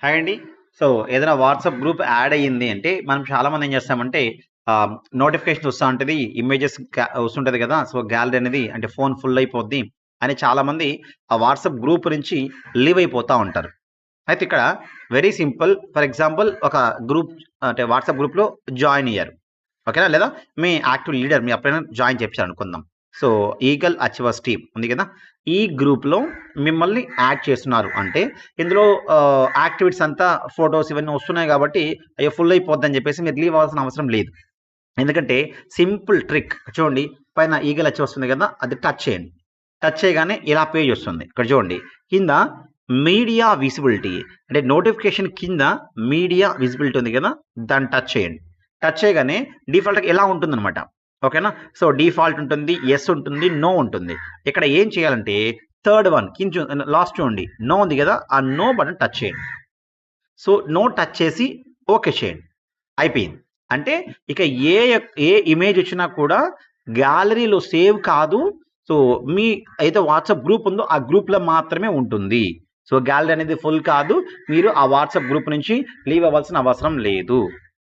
Hi అండి. So, ఏదైనా WhatsApp group add అయ్యింది అంటే, మనం చాలామంది ఏం చేస్తామంటే నోటిఫికేషన్ వస్తా ఉంటది. ఇమేజెస్ వస్తుంటది కదా! సో, గ్యాలరీ అనేది అంటే ఫోన్ ఫుల్ అయిపోద్ది అని చాలామంది ఆ వాట్సాప్ గ్రూప్ నుంచి లీవ్ అయిపోతా ఉంటారు. అయితే ఇక్కడ వెరీ సింపుల్. ఫర్ ఎగ్జాంపుల్ ఒక గ్రూప్ అంటే వాట్సాప్ గ్రూప్‌లో జాయిన్ అయ్యారు. ఓకేనా? లేదా మీ యాక్టివ్ లీడర్ మీ ఎప్పుడైనా జాయిన్ చేపించారనుకుందాం. సో, ఈగల్ అచీవర్స్ టీమ్ ఉంది కదా! ఈ గ్రూప్‌లో మిమ్మల్ని యాడ్ చేస్తున్నారు. అంటే ఇందులో యాక్టివిటీస్ అంతా ఫోటోస్ ఇవన్నీ వస్తున్నాయి కాబట్టి అయ్యో! ఫుల్ అయిపోద్దని చెప్పేసి మీరు లీవ్ అవ్వాల్సిన అవసరం లేదు. ఎందుకంటే సింపుల్ ట్రిక్ చూడండి, పైన ఈగల్ అచ్చి వస్తుంది కదా! అది టచ్ చేయండి. టచ్ చేయగానే ఇలా పేజ్ వస్తుంది. ఇక్కడ చూడండి. కింద మీడియా విజిబిలిటీ అంటే నోటిఫికేషన్ కింద మీడియా విజిబిలిటీ ఉంది కదా! దాన్ని టచ్ చేయండి. టచ్ చేయగానే డిఫాల్ట్‌గా ఇలా ఉంటుందన్నమాట. ఓకేనా? సో, డిఫాల్ట్ ఉంటుంది, యెస్ ఉంటుంది, నో ఉంటుంది. ఇక్కడ ఏం చేయాలంటే థర్డ్ వన్ లాస్ట్ చూడండి. నో ఉంది కదా! ఆ నో బటన్ టచ్ చేయండి. సో, నో టచ్ చేసి ఓకే చేయండి. అయిపోయింది. అంటే ఇక ఏ ఇమేజ్ వచ్చినా కూడా గ్యాలరీలో సేవ్ కాదు. సో, మీ అయితే వాట్సాప్ గ్రూప్ ఉందో ఆ గ్రూప్‌లో మాత్రమే ఉంటుంది. సో, గ్యాలరీ అనేది ఫుల్ కాదు. మీరు ఆ వాట్సాప్ గ్రూప్ నుంచి లీవ్ అవ్వాల్సిన అవసరం లేదు.